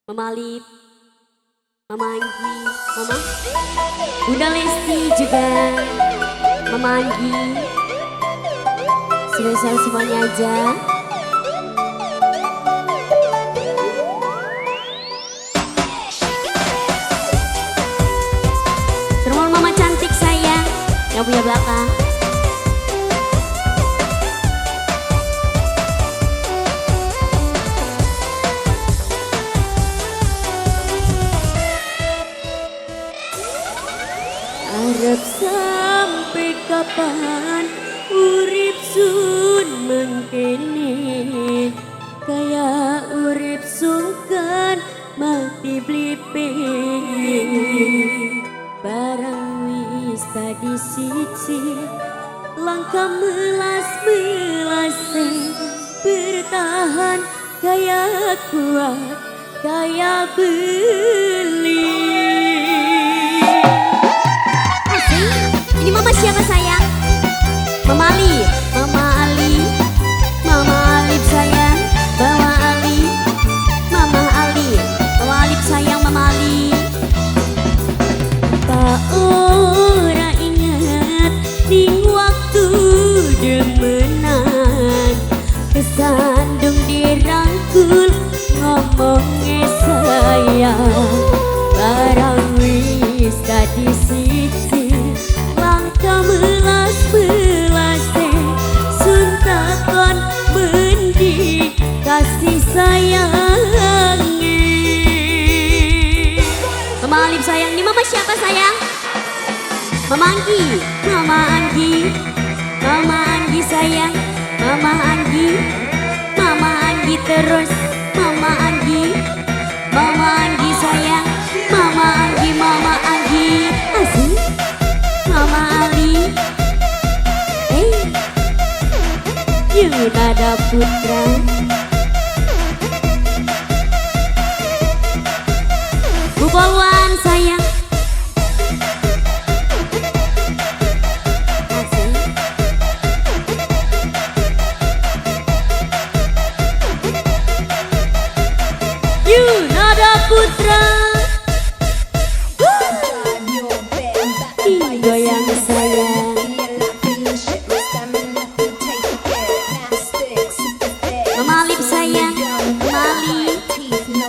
Mama Alif, Mama Anggi, Mama Bunda Lesti juga, Mama Anggi, spesial semuanya aja. Terus Mama cantik sayang, yang punya belakang. Arep sampai kapan urip sun mengkene, kaya urip sungkan mati bliping. Barang wis tadi siji langkah melas-melase, bertahan kaya kuat kaya beli. Ini mama siapa sayang? Mama Ali, Mama Ali, Mama Alif sayang, Mama Ali, Mama Ali, Mama Alif sayang, Mama Ali. Tak ora ingat di waktu demenan, kesandung dirangkul ngomongnya sayang. Barang wis tadi siji langkah melas-melase, suntakon mendi kasih sayangnya. Mama Alif sayang, ini mama siapa sayang? Mama Anggi, Mama Anggi, Mama Anggi sayang, Mama Anggi, Mama Anggi terus, Mama Anggi, Mama Anggi sayang, Mama Anggi, Mama Anggi, asik. Mama Ali, Yunada Putra, Bu Polwan sayang, asik. Yunada Putra, goyang sayang. Mama Alif sayang, Mama Ali,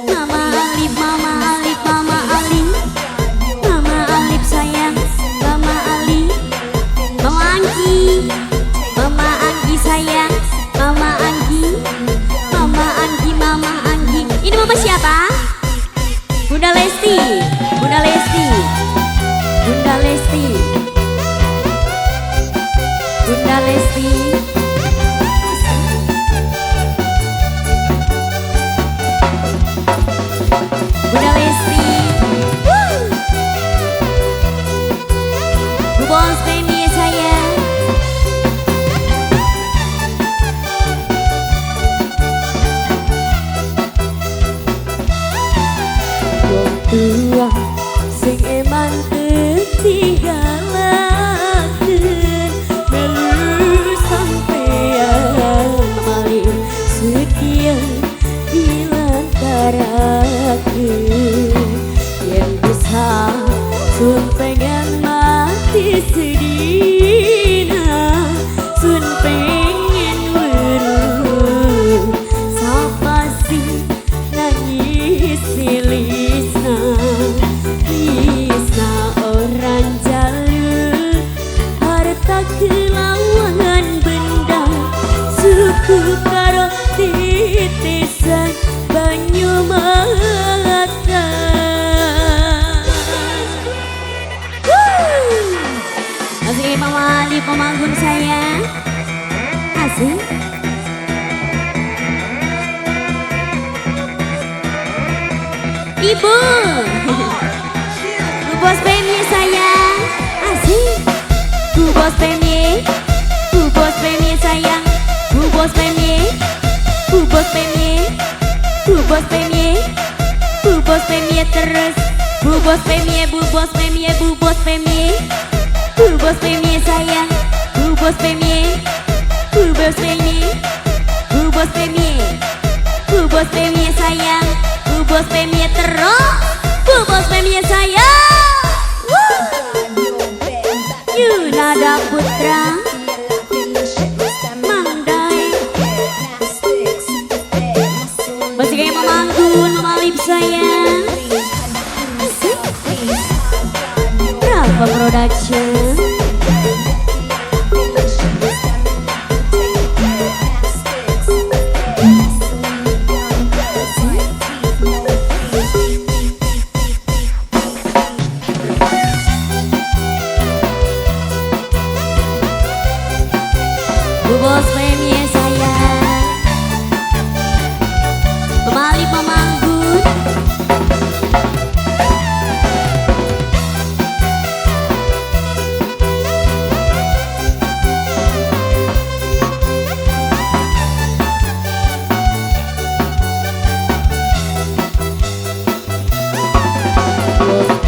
Mama Alif, Mama Alif, Mama Ali, Mama Alif sayang, Mama Ali, Mama Anggi, Mama Anggi sayang, Mama Anggi, Mama Anggi, Mama Anggi. Ini mama siapa? Bunda Lesti, Bunda Lesti, Bunda Lesti, Bunda Lesti, Bunda Lesti, Bu Bos Penny sayang. Wong tua sing eman ketinggalakeun, melu sampean malih setia dilantarakeun. Yen bisa sun pengen mati sedina, sun pengen weruh sapa sih nangis silisna. Bisa orang jalur harta kelawangan benda, suku karo titisan banyu mata. Asik Mama Alif, Mama Gun sayang, asik. Ibu Bu Bos Penny sayang, asik. Bu Bos Penny, Bu Bos Penny sayang, Bu Bos Penny, Bu Bos Penny, Bu Bos Penny, Bu Bos Penny terus, Bu Bos Penny, Bu Bos Penny, Bu Bos Penny, Bu Bos Penny sayang, Bu Bos Penny, Bu Bos Penny, Bu Bos Penny, Bu Bos Penny sayang, Bu Bos Penny Mama Manggun, Mama Lip sayang. Rafa Production. Bu Bos Premier sayang. Mama Lip, Mama Manggun.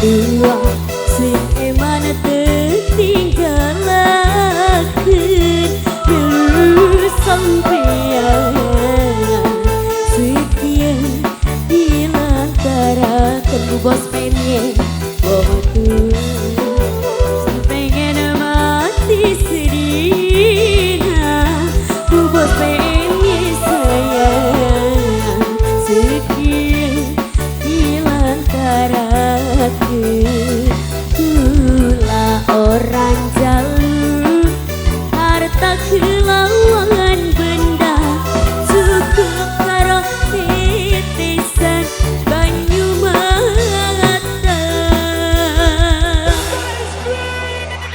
Dua seemana tertinggalakan dulu sampean setia di lantarakan Bu Bos Premier waktu pengen mati sedih Bu Bos Premier sayang setia di lantarakan Kula orang jalur harta kelawangan benda cukup karo titisan banyu mata.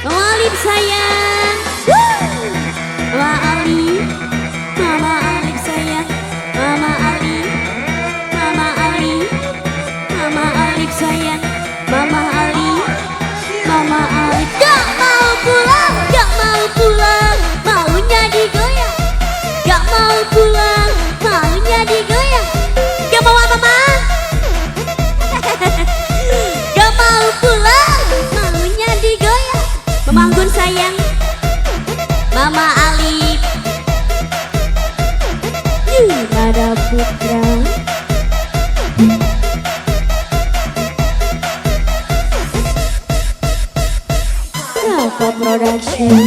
Mama Lip sayang. Mama Ali, Mama Alip sayang. Mama Ali, Mama Ali, Mama Alip sayang. Mama Ali, Mama Alip gak mau pulang, gak mau pulang, maunya digoyang. Gak mau pulang, maunya digoyang. Gak mau apa Mama? Gak mau pulang, maunya digoyang. Mama Anggun sayang. Mama Alip Nada Putra. Rafa Production.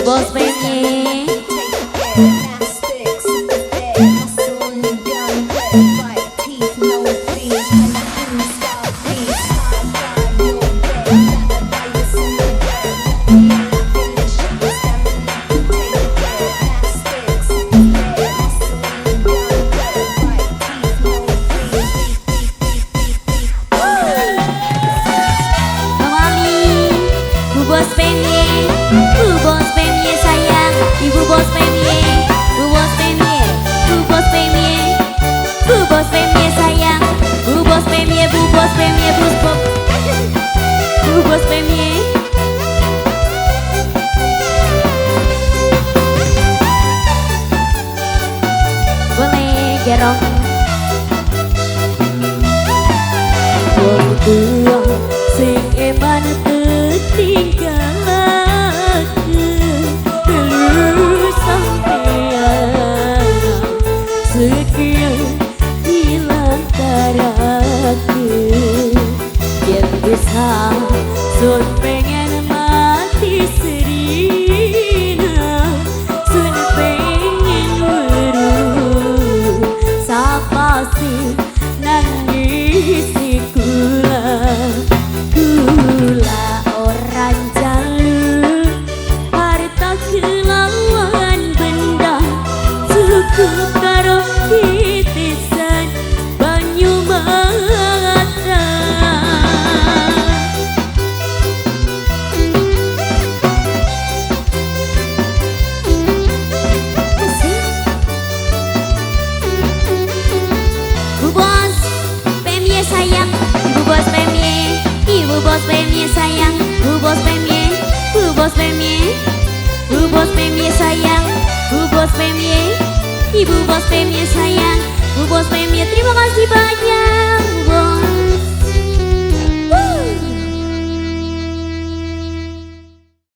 Bos Premier. Bos Premier, Bu Bos Premier sayang, Ibu Bos Premier, Bu Bos Premier, Bu Bos Premier, Bu Bos Premier sayang, Bu Bos Premier, Bu Bos Premier, Bu Bos Premier. Boleh gerong. Berdua sing eman tinggalkan dulu sampean sekian di lantarakan yang bisa sun pengen mati serina sun pengen weruh sapa sih nangis kula orang jalur harta kelawangan benda cukup karo titisan banyu mata. Bu Bos Premier sayang, Ibu Bos Premier, Ibu Bos Premier sayang, Bu Bos Premier, Bu Bos Premier, Bu Bos Premier sayang, Bu Bos Premier, Ibu Bos Premier sayang, Bu Bos Premier. Terima kasih banyak Bu Bos.